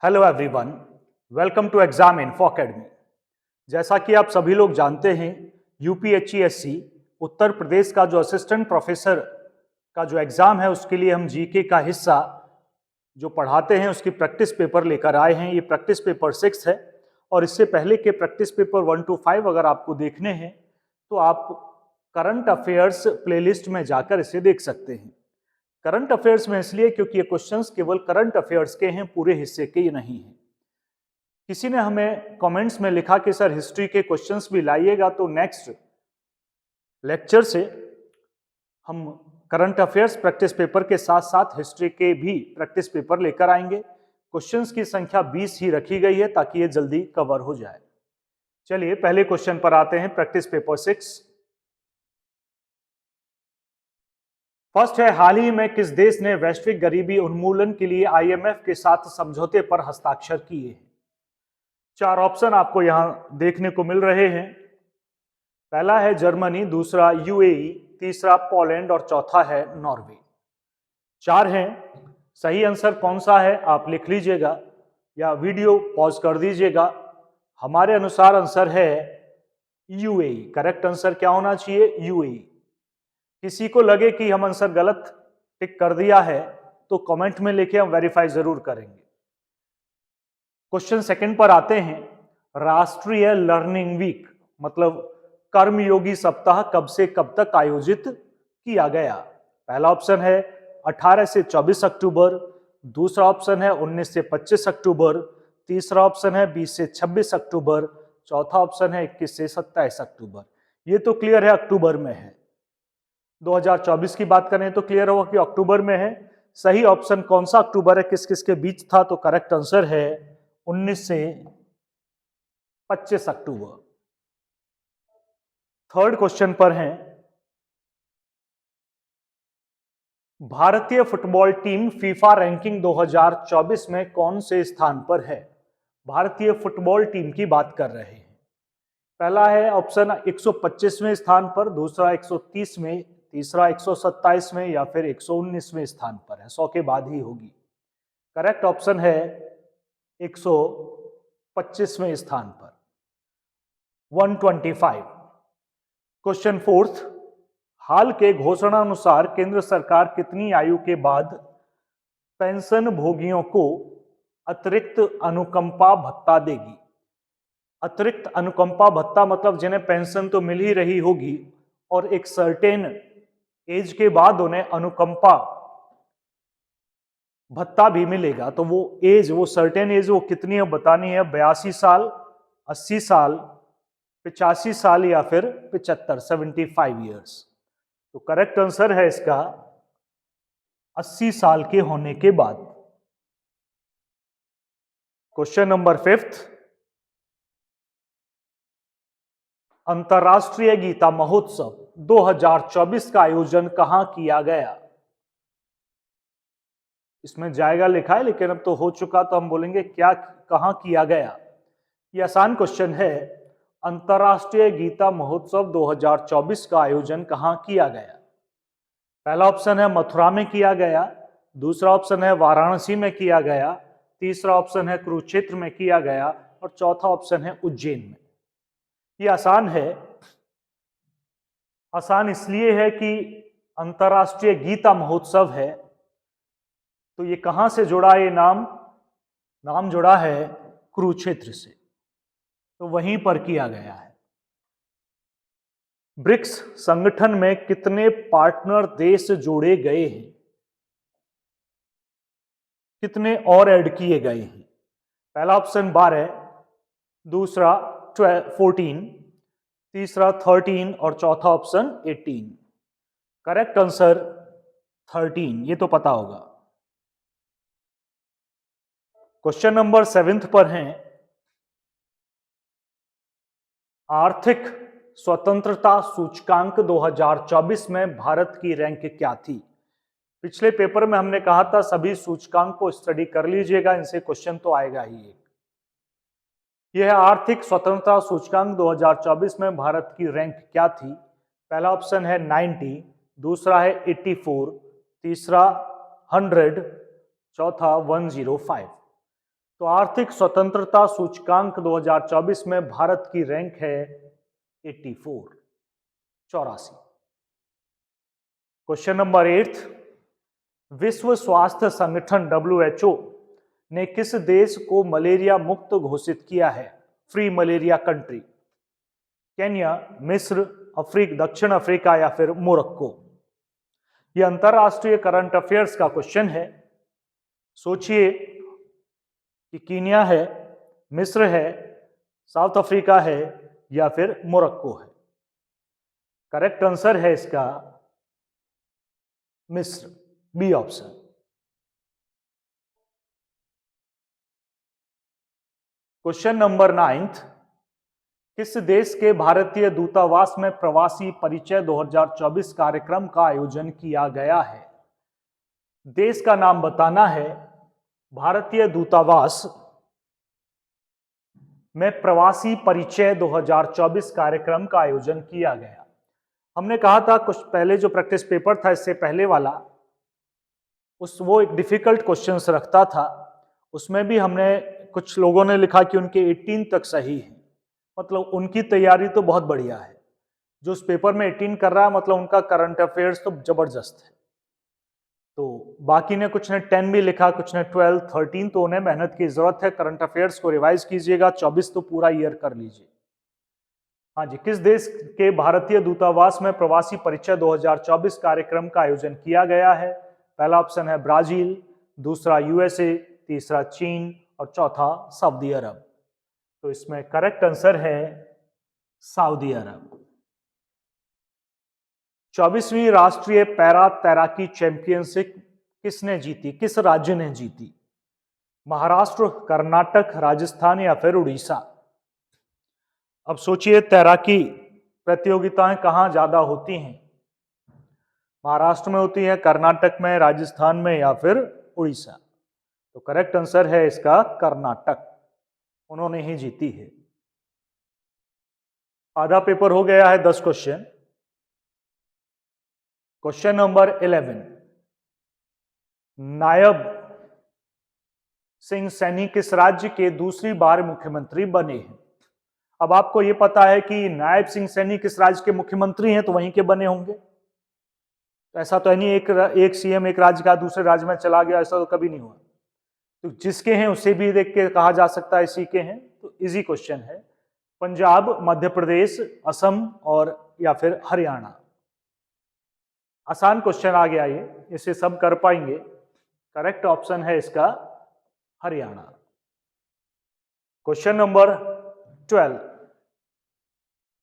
Hello everyone, welcome to exam info academy. जैसा कि आप सभी लोग जानते हैं, यूपीएससी उत्तर प्रदेश का जो असिस्टेंट प्रोफेसर का जो एग्ज़ाम है उसके लिए हम जीके का हिस्सा जो पढ़ाते हैं उसकी प्रैक्टिस पेपर लेकर आए हैं। ये प्रैक्टिस पेपर 6 है और इससे पहले के प्रैक्टिस पेपर 1 to 5 अगर आपको देखने हैं तो आप करंट अफेयर्स प्लेलिस्ट में जाकर इसे देख सकते हैं। करंट अफेयर्स में इसलिए क्योंकि ये क्वेश्चंस केवल करंट अफेयर्स के हैं, पूरे हिस्से के ये नहीं हैं। किसी ने हमें कमेंट्स में लिखा कि सर हिस्ट्री के क्वेश्चंस भी लाइएगा, तो नेक्स्ट लेक्चर से हम करंट अफेयर्स प्रैक्टिस पेपर के साथ साथ हिस्ट्री के भी प्रैक्टिस पेपर लेकर आएंगे। क्वेश्चंस की संख्या 20 ही रखी गई है ताकि ये जल्दी कवर हो जाए। चलिए पहले क्वेश्चन पर आते हैं, प्रैक्टिस पेपर 6। फर्स्ट है, हाल ही में किस देश ने वैश्विक गरीबी उन्मूलन के लिए आईएमएफ के साथ समझौते पर हस्ताक्षर किए हैं? 4 ऑप्शन आपको यहां देखने को मिल रहे हैं। पहला है जर्मनी, दूसरा यूएई, तीसरा पोलैंड और चौथा है नॉर्वे। 4 हैं। सही आंसर कौन सा है आप लिख लीजिएगा या वीडियो पॉज कर दीजिएगा। हमारे अनुसार आंसर है यूएई। करेक्ट आंसर क्या होना चाहिए? यूएई। किसी को लगे कि हम आंसर गलत टिक कर दिया है तो कमेंट में लिखे, हम वेरीफाई जरूर करेंगे। क्वेश्चन सेकंड पर आते हैं। राष्ट्रीय लर्निंग वीक मतलब कर्मयोगी सप्ताह कब से कब तक आयोजित किया गया? पहला ऑप्शन है 18 से 24 अक्टूबर, दूसरा ऑप्शन है 19 से 25 अक्टूबर, तीसरा ऑप्शन है 20 से 26 अक्टूबर, चौथा ऑप्शन है 21 से 27 अक्टूबर। ये तो क्लियर है अक्टूबर में है। 2024 की बात करें तो क्लियर होगा कि अक्टूबर में है। सही ऑप्शन कौन सा अक्टूबर है, किस किस के बीच था? तो करेक्ट आंसर है 19 से 25 अक्टूबर। थर्ड क्वेश्चन पर हैं, भारतीय फुटबॉल टीम फीफा रैंकिंग 2024 में कौन से स्थान पर है? भारतीय फुटबॉल टीम की बात कर रहे हैं। पहला है ऑप्शन 125वें स्थान पर, दूसरा 130 में, तीसरा 127 में या फिर 119वें स्थान पर है। 100 के बाद ही होगी। करेक्ट ऑप्शन है 125वें स्थान पर, 125। क्वेश्चन फोर्थ, हाल के घोषणा अनुसार केंद्र सरकार कितनी आयु के बाद पेंशन भोगियों को अतिरिक्त अनुकंपा भत्ता देगी? अतिरिक्त अनुकंपा भत्ता मतलब जिन्हें पेंशन तो मिल ही रही होगी और एक सर्टेन एज के बाद उन्हें अनुकंपा भत्ता भी मिलेगा। तो वो एज, वो सर्टेन एज वो कितनी है बतानी है। 82 साल, 80 साल, 85 साल या फिर 75, 75 ईयर्स। तो करेक्ट आंसर है इसका 80 साल के होने के बाद। क्वेश्चन नंबर 5, अंतर्राष्ट्रीय गीता महोत्सव 2024 का आयोजन कहां किया गया? इसमें जाएगा लिखा है लेकिन अब तो हो चुका, तो हम बोलेंगे क्या, कहां किया गया। यह आसान क्वेश्चन है। अंतर्राष्ट्रीय गीता महोत्सव 2024 का आयोजन कहां किया गया? पहला ऑप्शन है मथुरा में किया गया, दूसरा ऑप्शन है वाराणसी में किया गया, तीसरा ऑप्शन है कुरुक्षेत्र में किया गया और चौथा ऑप्शन है उज्जैन में। ये आसान है। आसान इसलिए है कि अंतर्राष्ट्रीय गीता महोत्सव है, तो ये कहां से जुड़ा? ये नाम जुड़ा है कुरुक्षेत्र से, तो वहीं पर किया गया है। ब्रिक्स संगठन में कितने पार्टनर देश जोड़े गए हैं? कितने और ऐड किए गए हैं? पहला ऑप्शन 12, दूसरा 14, तीसरा 13 और चौथा ऑप्शन 18। करेक्ट आंसर 13, ये तो पता होगा। क्वेश्चन नंबर 7 पर हैं, आर्थिक स्वतंत्रता सूचकांक 2024 में भारत की रैंक क्या थी? पिछले पेपर में हमने कहा था सभी सूचकांक को स्टडी कर लीजिएगा, इनसे क्वेश्चन तो आएगा ही एक। यह है आर्थिक स्वतंत्रता सूचकांक 2024 में भारत की रैंक क्या थी? पहला ऑप्शन है 90, दूसरा है 84, तीसरा 100, चौथा 105। तो आर्थिक स्वतंत्रता सूचकांक 2024 में भारत की रैंक है 84, 84। क्वेश्चन नंबर 8, विश्व स्वास्थ्य संगठन WHO ने किस देश को मलेरिया मुक्त घोषित किया है? Free malaria country. केन्या, मिस्र, दक्षिण अफ्रीका या फिर मोरक्को। यह अंतरराष्ट्रीय करंट अफेयर्स का क्वेश्चन है। सोचिए कि कीनिया है, मिस्र है, साउथ अफ्रीका है या फिर मोरक्को है। करेक्ट आंसर है इसका मिस्र, बी ऑप्शन। क्वेश्चन नंबर 9, किस देश के भारतीय दूतावास में प्रवासी परिचय 2024 कार्यक्रम का आयोजन किया गया है? देश का नाम बताना है। भारतीय दूतावास में प्रवासी परिचय 2024 कार्यक्रम का आयोजन किया गया। हमने कहा था कुछ पहले जो प्रैक्टिस पेपर था इससे पहले वाला, वो एक डिफिकल्ट क्वेश्चंस रखता था। उसमें भी हमने कुछ लोगों ने लिखा कि उनके 18 तक सही है, मतलब उनकी तैयारी तो बहुत बढ़िया है। जो उस पेपर में 18 कर रहा है मतलब उनका करंट अफेयर्स तो जबरदस्त है। तो बाकी ने कुछ ने 10 भी लिखा, कुछ ने 12, 13, तो उन्हें मेहनत की जरूरत है। करंट अफेयर्स को रिवाइज कीजिएगा, 24 तो पूरा ईयर कर लीजिए। हाँ जी, किस देश के भारतीय दूतावास में प्रवासी परिचय 2024 कार्यक्रम का आयोजन किया गया है? पहला ऑप्शन है ब्राजील, दूसरा यूएसए, तीसरा चीन और चौथा सऊदी अरब। तो इसमें करेक्ट आंसर है सऊदी अरब। 24वीं राष्ट्रीय पैरा तैराकी चैंपियनशिप किसने जीती, किस राज्य ने जीती? महाराष्ट्र, कर्नाटक, राजस्थान या फिर उड़ीसा। अब सोचिए तैराकी प्रतियोगिताएं कहां ज्यादा होती हैं? महाराष्ट्र में होती है, कर्नाटक में, राजस्थान में या फिर उड़ीसा। तो करेक्ट आंसर है इसका कर्नाटक, उन्होंने ही जीती है। आधा पेपर हो गया है, 10 question. Question number 11, Nayab Singh Saini किस राज्य के दूसरी बार मुख्यमंत्री बने हैं? अब आपको यह पता है कि नायब सिंह सैनी किस राज्य के मुख्यमंत्री हैं, तो वहीं के बने होंगे। तो ऐसा तो नहीं एक सीएम एक राज्य का दूसरे राज्य में चला गया, ऐसा तो कभी नहीं हुआ। तो जिसके हैं उसे भी देख के कहा जा सकता है इसी के हैं। तो इजी क्वेश्चन है, पंजाब, मध्य प्रदेश, असम और या फिर हरियाणा। आसान क्वेश्चन आ गया ये, इसे सब कर पाएंगे। करेक्ट ऑप्शन है इसका हरियाणा। क्वेश्चन नंबर 12,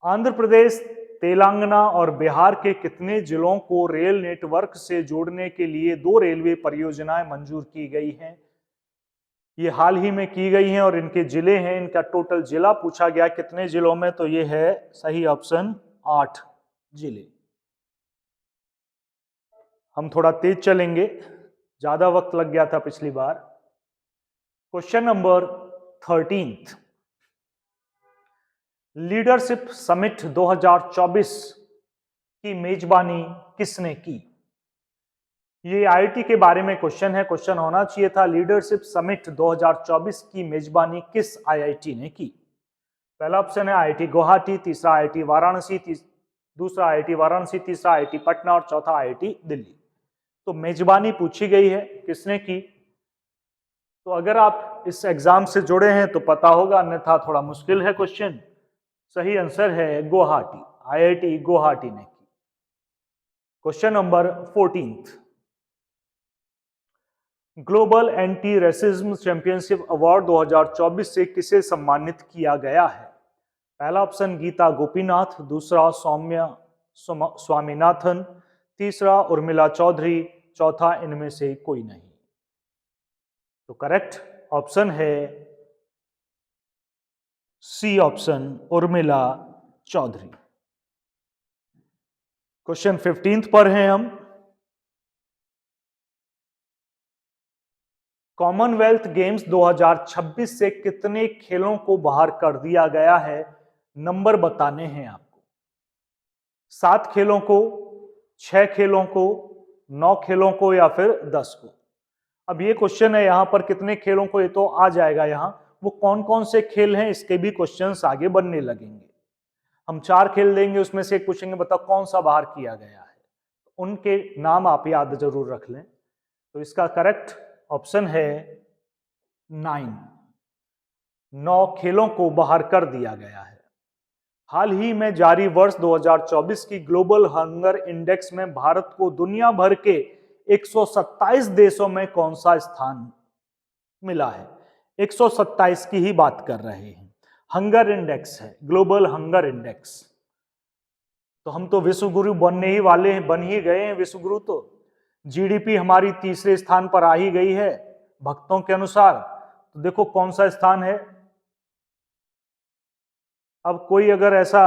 आंध्र प्रदेश, तेलंगाना और बिहार के कितने जिलों को रेल नेटवर्क से जोड़ने के लिए 2 रेलवे परियोजनाएं मंजूर की गई हैं? ये हाल ही में की गई हैं और इनके जिले हैं, इनका टोटल जिला पूछा गया कितने जिलों में, तो ये है सही ऑप्शन 8 जिले। हम थोड़ा तेज चलेंगे, ज्यादा वक्त लग गया था पिछली बार। क्वेश्चन नंबर 13, लीडरशिप समिट 2024 की मेजबानी किसने की? ये आईआईटी के बारे में क्वेश्चन है, क्वेश्चन होना चाहिए था लीडरशिप समिट 2024 की मेजबानी किस आईआईटी ने की? पहला ऑप्शन है आईआईटी गुवाहाटी, तीसरा आईआईटी वाराणसी, दूसरा आईआईटी वाराणसी, तीसरा आईआईटी पटना और चौथा आईआईटी दिल्ली। तो मेजबानी पूछी गई है किसने की? तो अगर आप इस एग्जाम से जुड़े हैं तो पता होगा, अन्यथा थोड़ा मुश्किल है क्वेश्चन। सही आंसर है गुवाहाटी, आईआईटी गुवाहाटी ने की। Question number 14, global anti racism championship award 2024 से किसे सम्मानित किया गया है? पहला ऑप्शन गीता गोपीनाथ, दूसरा सौम्या स्वामीनाथन, तीसरा उर्मिला चौधरी, चौथा इनमें से कोई नहीं। तो करेक्ट ऑप्शन है C option, Urmila Chaudhary. Question 15 पर हैं हम। कॉमनवेल्थ गेम्स 2026 से कितने खेलों को बाहर कर दिया गया है? नंबर बताने हैं आपको। 7 खेलों को, 6 खेलों को, 9 खेलों को या फिर 10 को। अब ये क्वेश्चन है यहां पर कितने खेलों को, ये तो आ जाएगा यहां, वो कौन कौन से खेल हैं इसके भी क्वेश्चंस आगे बनने लगेंगे। हम 4 खेल देंगे, उसमें से एक पूछेंगे बताओ कौन सा बाहर किया गया है, उनके नाम आप याद जरूर रख लें। तो इसका करेक्ट ऑप्शन है 9 खेलों को बाहर कर दिया गया है। हाल ही में जारी वर्ष 2024 की ग्लोबल हंगर इंडेक्स में भारत को दुनिया भर के 127 देशों में कौन सा स्थान मिला है? 127 की ही बात कर रहे हैं। हंगर इंडेक्स है, ग्लोबल हंगर इंडेक्स। तो हम तो विश्व गुरु बनने ही वाले हैं, बन ही गए हैं विश्व गुरु। तो जीडीपी हमारी तीसरे स्थान पर आ ही गई है भक्तों के अनुसार। तो देखो कौन सा स्थान है। अब कोई अगर ऐसा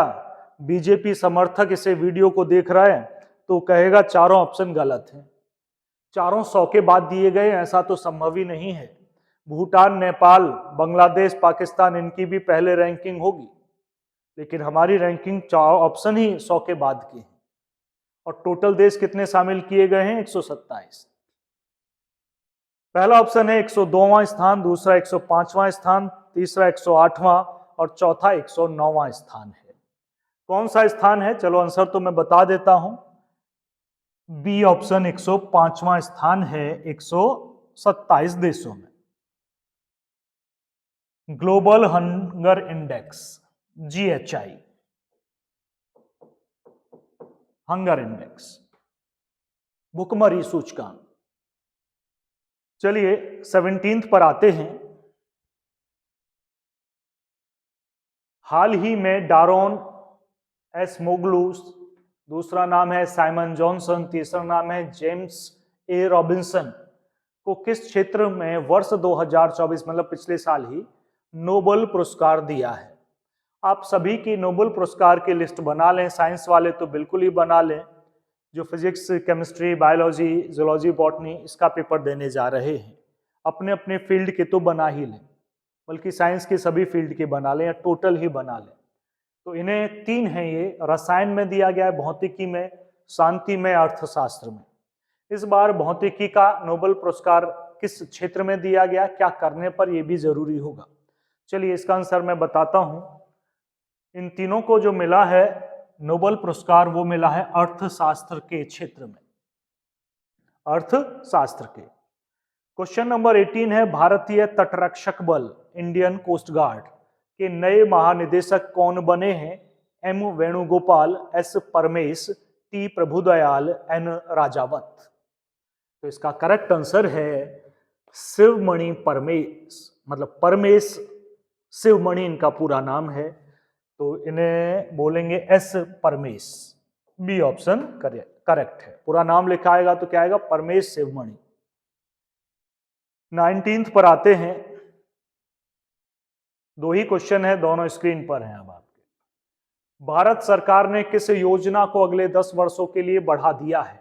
बीजेपी समर्थक इसे वीडियो को देख रहा है तो कहेगा चारों ऑप्शन गलत हैं, चारों 100 के बाद दिए गए, ऐसा तो संभव ही नहीं है। भूटान, नेपाल, बांग्लादेश, पाकिस्तान, इनकी भी पहले रैंकिंग होगी, लेकिन हमारी रैंकिंग 4 ऑप्शन ही 100 के बाद की है। और टोटल देश कितने शामिल किए गए हैं? 127। पहला ऑप्शन है 102वां स्थान, दूसरा 105वां स्थान, तीसरा 108वां और चौथा 109वां स्थान है। कौन सा स्थान है? चलो आंसर तो मैं बता देता हूं। बी ऑप्शन 105वां स्थान है 127 देशों में। Global hunger index, GHI, hunger index, भुखमरी सूचकांक। चलिए 17th पर आते हैं। हाल ही में डारोन एसमोग्लू, दूसरा नाम है साइमन जॉनसन, तीसरा नाम है जेम्स ए रॉबिन्सन, को किस क्षेत्र में वर्ष 2024 मतलब पिछले साल ही नोबेल पुरस्कार दिया है? आप सभी की नोबेल पुरस्कार की लिस्ट बना लें, साइंस वाले तो बिल्कुल ही बना लें, जो physics, chemistry, biology, zoology, botany इसका पेपर देने जा रहे हैं, अपने अपने फील्ड के तो बना ही लें, बल्कि साइंस के सभी फील्ड के बना लें या टोटल ही बना लें। तो इन्हें 3 हैं, ये रसायन में दिया गया है, भौतिकी में, शांति में, अर्थशास्त्र में। इस बार भौतिकी का नोबेल पुरस्कार किस क्षेत्र में दिया गया, क्या करने पर, यह भी जरूरी होगा। चलिए इसका आंसर मैं बताता हूं। इन तीनों को जो मिला है नोबेल पुरस्कार, वो मिला है अर्थशास्त्र के क्षेत्र में, अर्थशास्त्र के। क्वेश्चन नंबर 18 है, भारतीय तटरक्षक बल इंडियन कोस्ट गार्ड के नए महानिदेशक कौन बने हैं? M Venugopal, S Paramesh, T Prabhudayal, N Rajawat. तो इसका करेक्ट आंसर है शिवमणि परमेश, मतलब परमेश शिवमणि इनका पूरा नाम है, तो इन्हें बोलेंगे S Paramesh. B option correct है। पूरा नाम लिखा आएगा तो क्या आएगा? परमेश शिवमणि। 19th पर आते हैं। 2 ही क्वेश्चन है, दोनों स्क्रीन पर हैं अब आपके। भारत सरकार ने किस योजना को अगले 10 वर्षों के लिए बढ़ा दिया है?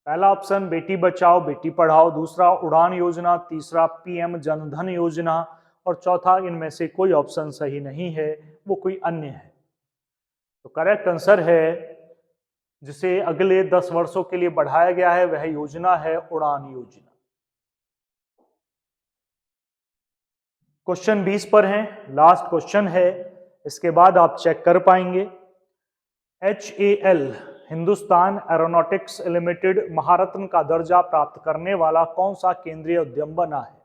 पहला ऑप्शन बेटी बचाओ बेटी पढ़ाओ, दूसरा उड़ान योजना, तीसरा पीएम जनधन योजना और चौथा इनमें से कोई ऑप्शन सही नहीं है, वो कोई अन्य है। तो करेक्ट आंसर है जिसे अगले 10 वर्षों के लिए बढ़ाया गया है वह योजना है उड़ान योजना। क्वेश्चन 20 पर है, लास्ट क्वेश्चन है, इसके बाद आप चेक कर पाएंगे। HAL हिंदुस्तान एरोनॉटिक्स लिमिटेड महारत्न का दर्जा प्राप्त करने वाला कौन सा केंद्रीय उद्यम बना है?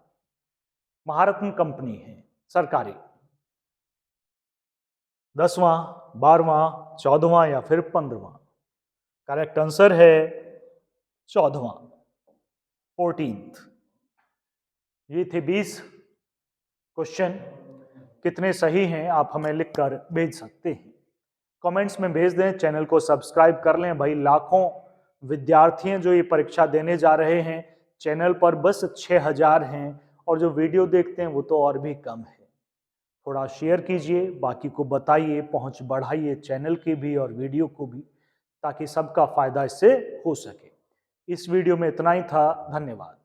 महारत्न कंपनी है सरकारी। 10वां, 12वां, 14वां या फिर 15वां? करेक्ट आंसर है 14वां, 14th। ये थे 20 क्वेश्चन। कितने सही हैं आप हमें लिखकर भेज सकते हैं, कमेंट्स में भेज दें। चैनल को सब्सक्राइब कर लें भाई, लाखों विद्यार्थी हैं जो ये परीक्षा देने जा रहे हैं, चैनल पर बस 6000 हैं और जो वीडियो देखते हैं वो तो और भी कम है। थोड़ा शेयर कीजिए, बाकी को बताइए, पहुंच बढ़ाइए चैनल की भी और वीडियो को भी, ताकि सबका फायदा इससे हो सके। इस वीडियो में इतना ही था, धन्यवाद।